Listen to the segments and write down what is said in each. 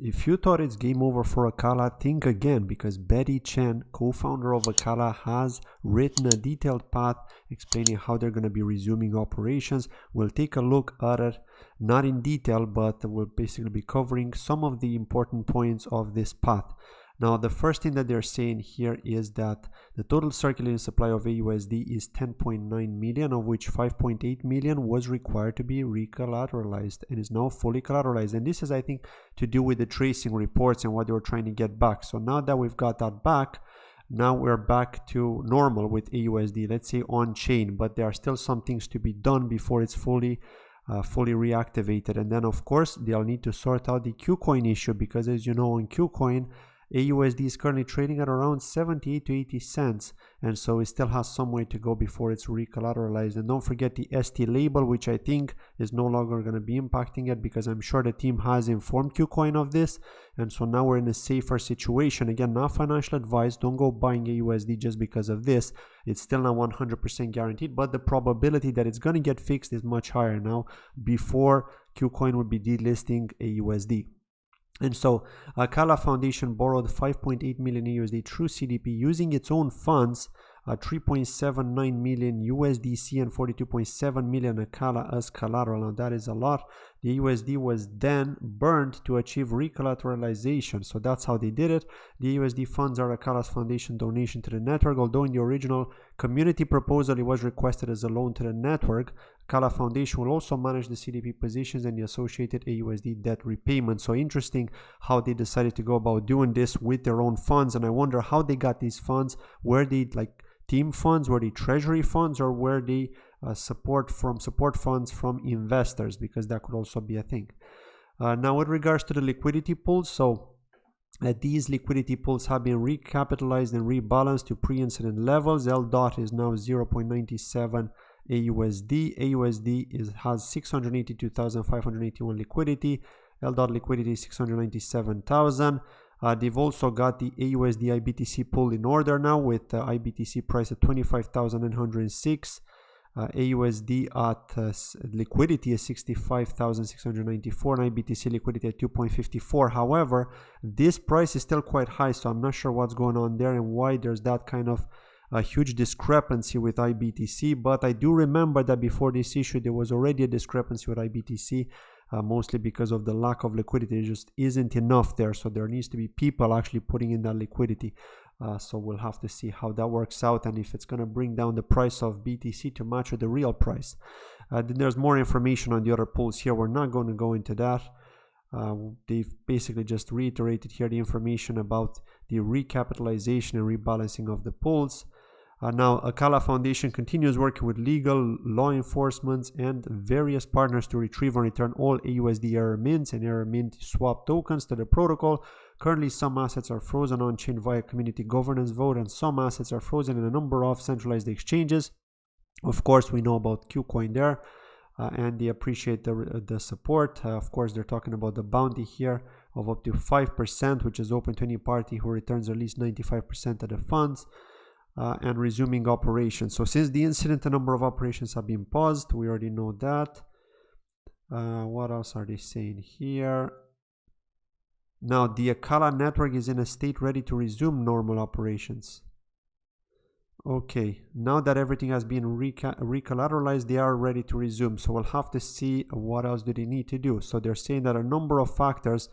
if you thought it's game over for Acala, think again, because Betty Chen, co-founder of Acala, has written a detailed path explaining how they're going to be resuming operations. We'll take a look at it, not in detail, but we'll basically be covering some of the important points of this path. Now, the first thing that they're saying here is that the total circulating supply of AUSD is 10.9 million, of which 5.8 million was required to be recollateralized and is now fully collateralized. And this is, I think, to do with the tracing reports and what they were trying to get back. So now that we've got that back, now we're back to normal with AUSD, let's say on chain, but there are still some things to be done before it's fully reactivated. And then, of course, they'll need to sort out the Qcoin issue, because as you know, on Qcoin, AUSD is currently trading at around 78 to 80 cents, and so it still has some way to go before it's recollateralized. And don't forget the ST label, which I think is no longer going to be impacting it, because I'm sure the team has informed Qcoin of this, and so now we're in a safer situation. Again, not financial advice, don't go buying AUSD just because of this. It's still not 100% guaranteed, but the probability that it's going to get fixed is much higher now before Qcoin would be delisting AUSD. And so Acala Foundation borrowed 5.8 million USD through CDP using its own funds, 3.79 million USDC and 42.7 million Acala as collateral. Now that is a lot. The USD was then burned to achieve recollateralization. So that's how they did it. The USD funds are Acala's foundation donation to the network. Although in the original community proposal it was requested as a loan to the network, Acala Foundation will also manage the CDP positions and the associated AUSD debt repayment. So interesting how they decided to go about doing this with their own funds. And I wonder how they got these funds. Were they like team funds, were they treasury funds, or were they support funds from investors, because that could also be a thing. Now with regards to the liquidity pools, so these liquidity pools have been recapitalized and rebalanced to pre-incident levels. L dot is now 0.97 AUSD. AUSD has 682,581 liquidity. L dot liquidity is 697,000. They've also got the AUSD IBTC pool in order now, with the IBTC price at 25,906. AUSD at liquidity is 65,694 and IBTC liquidity at 2.54. However, this price is still quite high, so I'm not sure what's going on there and why there's that kind of a huge discrepancy with IBTC. But I do remember that before this issue there was already a discrepancy with IBTC, mostly because of the lack of liquidity. It just isn't enough there, so there needs to be people actually putting in that liquidity. So we'll have to see how that works out and if it's going to bring down the price of BTC to match with the real price. Then there's more information on the other pools here. We're not going to go into that. They've basically just reiterated here the information about the recapitalization and rebalancing of the pools. Now, Acala Foundation continues working with legal, law enforcement, and various partners to retrieve and return all AUSD error mints and error mint swap tokens to the protocol. Currently, some assets are frozen on-chain via community governance vote, and some assets are frozen in a number of centralized exchanges. Of course, we know about Qcoin there, and they appreciate the support. Of course, they're talking about the bounty here of up to 5%, which is open to any party who returns at least 95% of the funds. And resuming operations. So since the incident, a number of operations have been paused. We already know that. What else are they saying here? Now, the Acala network is in a state ready to resume normal operations. Okay, now that everything has been recollateralized, they are ready to resume. So we'll have to see what else do they need to do. So they're saying that a number of factors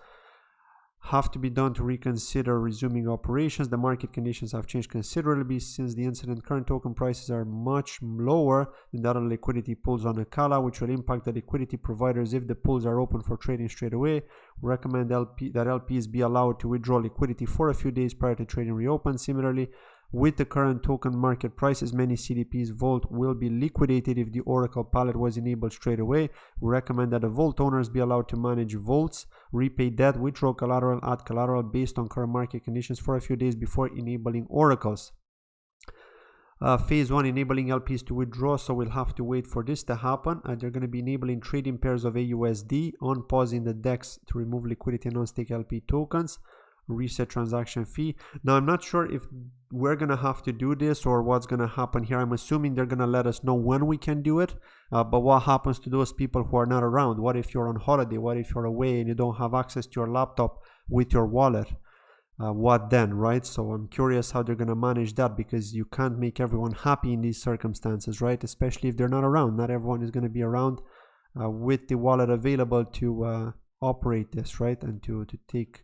have to be done to reconsider resuming operations. The market conditions have changed considerably since the incident. Current token prices are much lower than the other liquidity pools on Acala, which will impact the liquidity providers if the pools are open for trading straight away. We recommend that LPs be allowed to withdraw liquidity for a few days prior to trading reopen. Similarly, with the current token market prices, many CDPs vault will be liquidated if the Oracle pallet was enabled straight away. We recommend that the vault owners be allowed to manage vaults, repay debt, withdraw collateral, add collateral based on current market conditions for a few days before enabling oracles. Phase 1, enabling LPs to withdraw, so we'll have to wait for this to happen. They're going to be enabling trading pairs of AUSD, on pausing the DEX to remove liquidity and non-stake LP tokens. Reset transaction fee. Now, I'm not sure if we're gonna have to do this or what's gonna happen here. I'm assuming they're gonna let us know when we can do it, but what happens to those people who are not around? What if you're on holiday? What if you're away and you don't have access to your laptop with your wallet, what then, right? So I'm curious how they're going to manage that, because you can't make everyone happy in these circumstances, right? Especially if they're not around. Not everyone is going to be around with the wallet available to operate this, right? And to take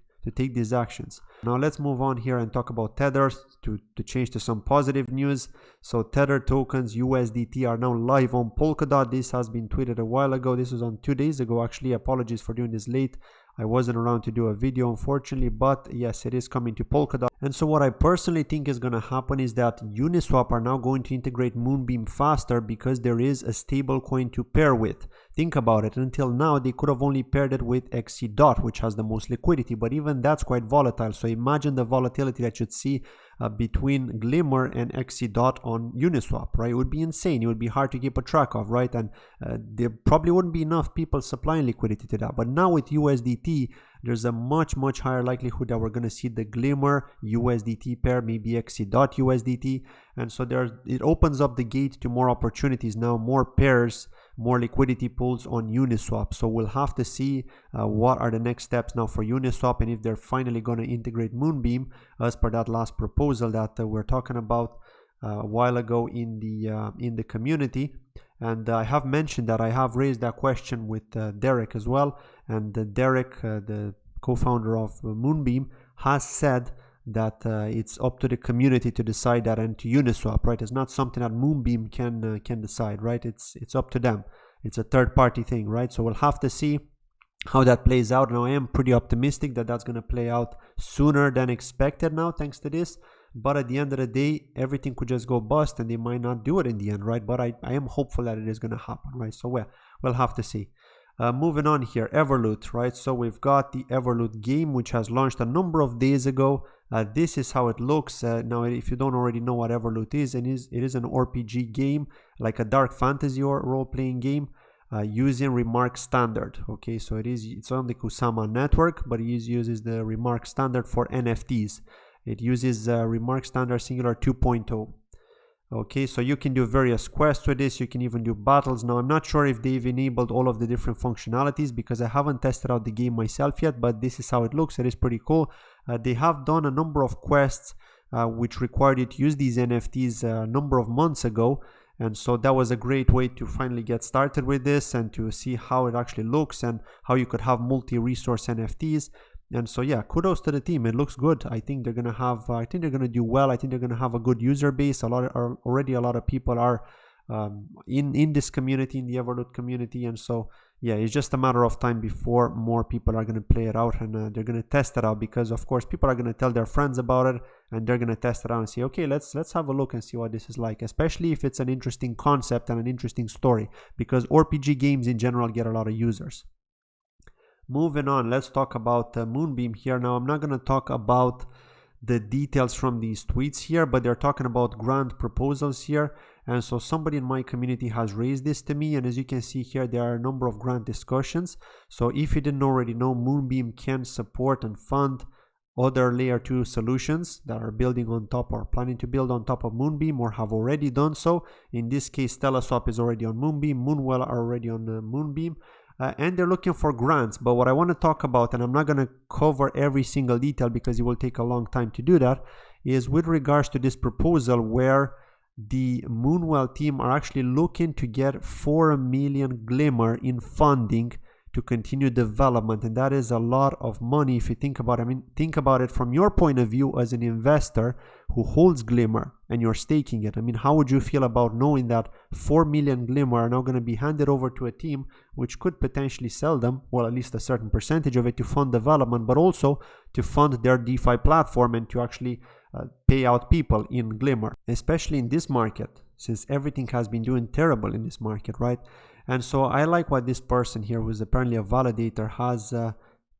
these actions. Now let's move on here and talk about Tether, to change to some positive news. So Tether tokens USDT are now live on Polkadot. This has been tweeted a while ago. This was on 2 days ago, actually. Apologies for doing this late. I wasn't around to do a video, unfortunately, but yes, it is coming to Polkadot. And so what I personally think is going to happen is that Uniswap are now going to integrate Moonbeam faster, because there is a stable coin to pair with. Think about it. Until now, they could have only paired it with XC.dot, which has the most liquidity, but even that's quite volatile. So imagine the volatility that you'd see between GLMR and XC.dot on Uniswap, right? It would be insane. It would be hard to keep a track of, right? And there probably wouldn't be enough people supplying liquidity to that. But now with USDT, there's a much higher likelihood that we're going to see the GLMR USDT pair, maybe XC.dot USDT. And so it opens up the gate to more opportunities now, more pairs, more liquidity pools on Uniswap. So we'll have to see what are the next steps now for Uniswap, and if they're finally going to integrate Moonbeam as per that last proposal that we're talking about a while ago in the community. And I have mentioned that I have raised that question with Derek as well, and Derek, the co-founder of Moonbeam, has said that it's up to the community to decide that, and to Uniswap, right? It's not something that Moonbeam can decide, right? It's up to them. It's a third-party thing, right? So we'll have to see how that plays out. Now I am pretty optimistic that that's going to play out sooner than expected now, thanks to this. But at the end of the day, everything could just go bust, and they might not do it in the end, right? But I am hopeful that it is going to happen, right? So we'll have to see. Moving on here, Evrloot, right? So we've got the Evrloot game, which has launched a number of days ago. This is how it looks. Now, if you don't already know what Evrloot is, it is an RPG game, like a dark fantasy or role-playing game, using Remark Standard. Okay, so it's on the Kusama network, but it uses the Remark Standard for NFTs. It uses Remark Standard Singular 2.0. Okay, so you can do various quests with this. You can even do battles. Now, I'm not sure if they've enabled all of the different functionalities, because I haven't tested out the game myself yet, but this is how it looks. It is pretty cool. They have done a number of quests which required you to use these NFTs a number of months ago. And so that was a great way to finally get started with this and to see how it actually looks and how you could have multi-resource NFTs. And so yeah, kudos to the team. It looks good. I think they're gonna have. I think they're gonna do well. I think they're gonna have a good user base. Already a lot of people are in this community, in the Evrloot community, and so yeah, it's just a matter of time before more people are gonna play it out, and they're gonna test it out, because of course people are gonna tell their friends about it, and they're gonna test it out and say, okay, let's have a look and see what this is like. Especially if it's an interesting concept and an interesting story, because RPG games in general get a lot of users. Moving on, let's talk about Moonbeam here. Now, I'm not going to talk about the details from these tweets here, but they're talking about grant proposals here. And so somebody in my community has raised this to me. And as you can see here, there are a number of grant discussions. So if you didn't already know, Moonbeam can support and fund other layer 2 solutions that are building on top or planning to build on top of Moonbeam or have already done so. In this case, Teleswap is already on Moonbeam, Moonwell are already on Moonbeam. And they're looking for grants. But what I want to talk about, and I'm not going to cover every single detail because it will take a long time to do that, is with regards to this proposal where the Moonwell team are actually looking to get 4 million GLMR in funding to continue development. And that is a lot of money if you think about it. I mean, think about it from your point of view as an investor who holds GLMR and you're staking it. I mean, how would you feel about knowing that 4 million GLMR are now going to be handed over to a team which could potentially sell them, well, at least a certain percentage of it, to fund development, but also to fund their DeFi platform and to actually pay out people in GLMR, especially in this market, since everything has been doing terrible in this market, right? And so I like what this person here, who is apparently a validator, has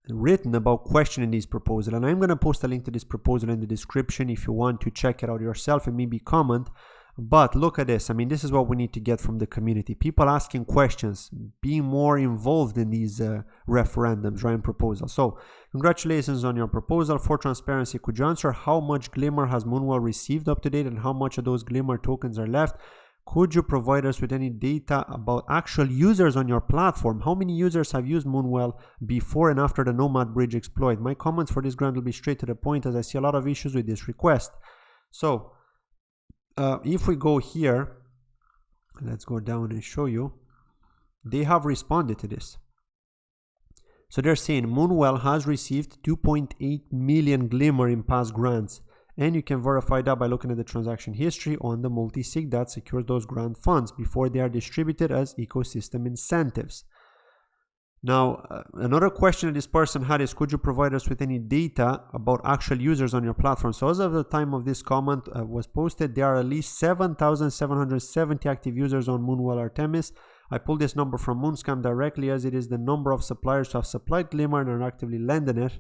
written about questioning this proposal. And I'm going to post a link to this proposal in the description if you want to check it out yourself and maybe comment. But look at this. I mean, this is what we need to get from the community. People asking questions, being more involved in these referendums, right, and proposals. So congratulations on your proposal. For transparency, could you answer how much GLMR has Moonwell received up to date and how much of those GLMR tokens are left? Could you provide us with any data about actual users on your platform? How many users have used Moonwell before and after the Nomad Bridge exploit? My comments for this grant will be straight to the point, as I see a lot of issues with this request. So if we go here, let's go down and show you. They have responded to this. So they're saying Moonwell has received 2.8 million Glimmer in past grants. And you can verify that by looking at the transaction history on the multi-sig that secures those grant funds before they are distributed as ecosystem incentives. Now, another question that this person had is, could you provide us with any data about actual users on your platform? So as of the time of this comment was posted, there are at least 7,770 active users on Moonwell Artemis. I pulled this number from Moonscam directly, as it is the number of suppliers who have supplied Glimmer and are actively lending it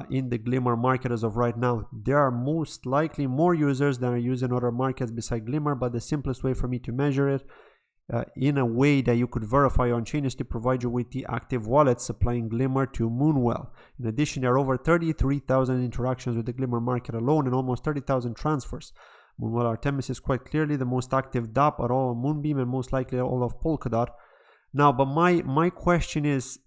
in the Glimmer market as of right now. There are most likely more users than are used in other markets beside Glimmer, but the simplest way for me to measure it in a way that you could verify on chain is to provide you with the active wallets supplying Glimmer to Moonwell. In addition, there are over 33,000 interactions with the Glimmer market alone and almost 30,000 transfers. Moonwell Artemis is quite clearly the most active DApp at all of Moonbeam and most likely all of Polkadot. Now, but my question is,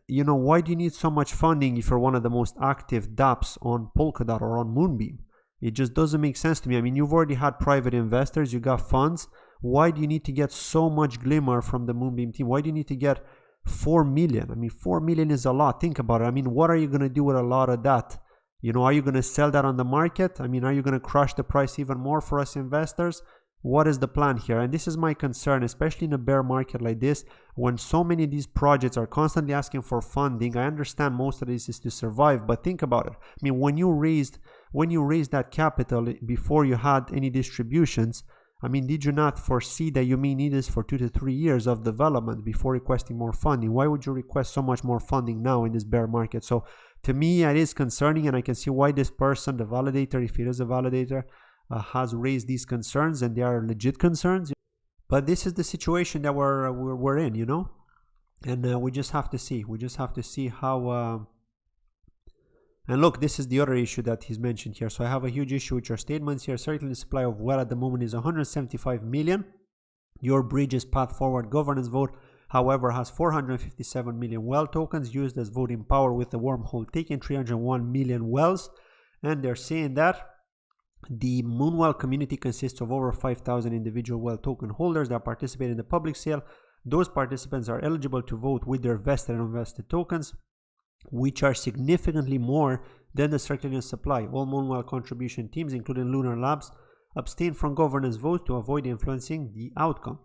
you know, why do you need so much funding if you're one of the most active dApps on Polkadot or on Moonbeam? It just doesn't make sense to me. I mean, you've already had private investors, you got funds. Why do you need to get so much Glimmer from the Moonbeam team? Why do you need to get 4 million? I mean, 4 million is a lot. Think about it. I mean, what are you going to do with a lot of that? You know, are you going to sell that on the market? I mean, are you going to crush the price even more for us investors? What is the plan here? And this is my concern, especially in a bear market like this, when so many of these projects are constantly asking for funding. I understand most of this is to survive, but think about it. I mean, when you raised that capital before you had any distributions, I mean, did you not foresee that you may need this for 2 to 3 years of development before requesting more funding? Why would you request so much more funding now in this bear market? So to me, it is concerning, and I can see why this person, the validator, if it is a validator, has raised these concerns, and they are legit concerns. But this is the situation that we're in, you know, and we just have to see. We just have to see how. And look, this is the other issue that he's mentioned here. So I have a huge issue with your statements here. Certainly, the supply of well at the moment is 175 million. Your bridge's path forward governance vote, however, has 457 million well tokens used as voting power, with the wormhole taking 301 million wells, and they're saying that the Moonwell community consists of over 5,000 individual well token holders that participate in the public sale. Those participants are eligible to vote with their vested and unvested tokens, which are significantly more than the circulating supply. All Moonwell contribution teams, including Lunar Labs, abstain from governance votes to avoid influencing the outcome.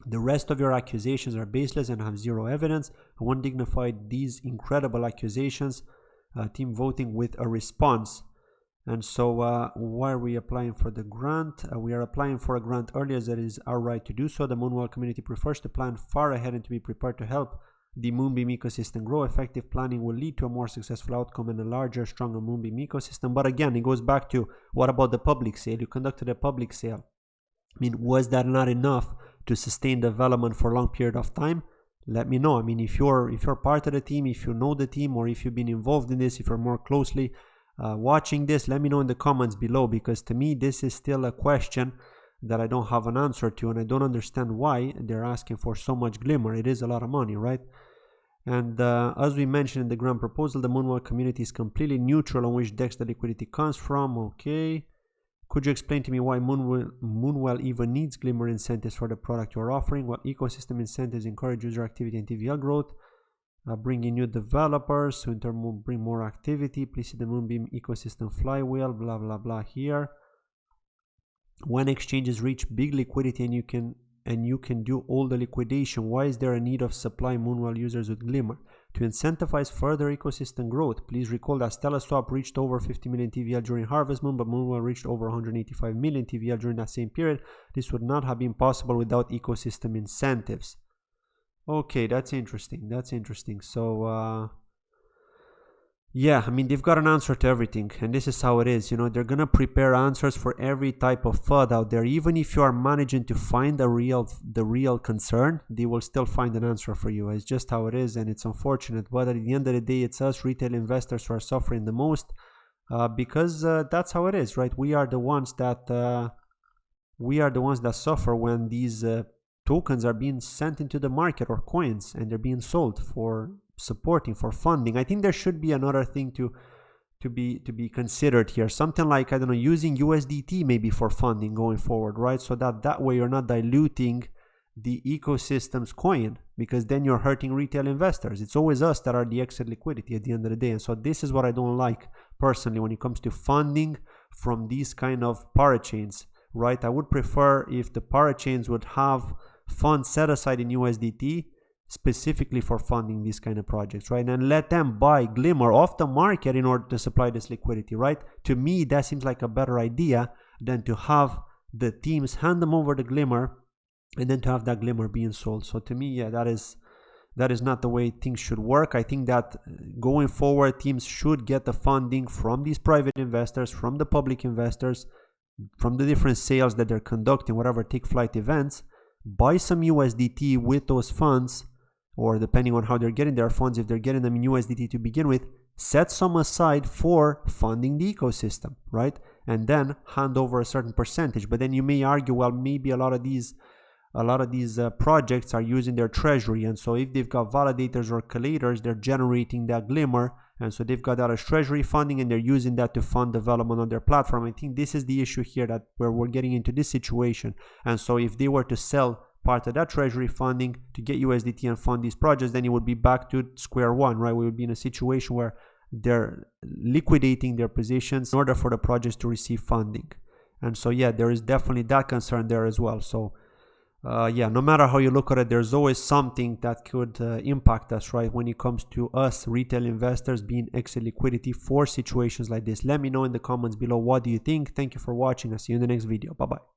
The rest of your accusations are baseless and have zero evidence. I won't dignify these incredible accusations. Team voting with a response. And so why are we applying for the grant? We are applying for a grant early, as it is our right to do so. The Moonwell community prefers to plan far ahead and to be prepared to help the Moonbeam ecosystem grow. Effective planning will lead to a more successful outcome and a larger, stronger Moonbeam ecosystem. But again, it goes back to, what about the public sale? You conducted a public sale. I mean, was that not enough to sustain development for a long period of time? Let me know. I mean, if you're part of the team, if you know the team, or if you've been involved in this, if you're more closely watching this, let me know in the comments below, because to me this is still a question that I don't have an answer to, and I don't understand why they're asking for so much Glimmer. It is a lot of money, right? And as we mentioned in the grant proposal, the Moonwell community is completely neutral on which DEX the liquidity comes from. Okay, could you explain to me why Moonwell even needs Glimmer incentives for the product you're offering? What ecosystem incentives encourage user activity and TVL growth? Bring in new developers to in turn bring more activity. Please see the Moonbeam ecosystem flywheel, blah blah blah here. When exchanges reach big liquidity and you can do all the liquidation, why is there a need of supply Moonwell users with Glimmer? To incentivize further ecosystem growth. Please recall that Stellar Swap reached over 50 million TVL during Harvest Moon, but Moonwell reached over 185 million TVL during that same period. This would not have been possible without ecosystem incentives. Okay, that's interesting. That's interesting. So, yeah, I mean, they've got an answer to everything, and this is how it is. You know, they're gonna prepare answers for every type of FUD out there. Even if you are managing to find the real concern, they will still find an answer for you. It's just how it is, and it's unfortunate. But at the end of the day, it's us retail investors who are suffering the most, because that's how it is, right? We are the ones that we are the ones that suffer when these tokens are being sent into the market, or coins, and they're being sold for supporting, for funding. I think there should be another thing to be considered here, something like, I don't know, using USDT maybe for funding going forward, right? So that way you're not diluting the ecosystem's coin, because then you're hurting retail investors. It's always us that are the exit liquidity at the end of the day. And so this is what I don't like personally when it comes to funding from these kind of parachains, right? I would prefer if the parachains would have funds set aside in USDT specifically for funding these kind of projects, right? And let them buy Glimmer off the market in order to supply this liquidity, right? To me, that seems like a better idea than to have the teams hand them over the Glimmer and then to have that Glimmer being sold. So to me, yeah, that is not the way things should work. I think that going forward, teams should get the funding from these private investors, from the public investors, from the different sales that they're conducting, whatever take flight events, buy some USDT with those funds, or depending on how they're getting their funds, if they're getting them in USDT to begin with, set some aside for funding the ecosystem, right? And then hand over a certain percentage. But then you may argue, well, maybe a lot of these projects are using their treasury, and so if they've got validators or collators, they're generating that Glimmer, and so they've got that as treasury funding and they're using that to fund development on their platform. I think this is the issue here, that where we're getting into this situation. And so if they were to sell part of that treasury funding to get USDT and fund these projects, then it would be back to square one, right? We would be in a situation where they're liquidating their positions in order for the projects to receive funding. And so yeah, there is definitely that concern there as well. So yeah, no matter how you look at it, there's always something that could impact us, right? When it comes to us retail investors being exit liquidity for situations like this. Let me know in the comments below, what do you think? Thank you for watching. I'll see you in the next video. Bye bye.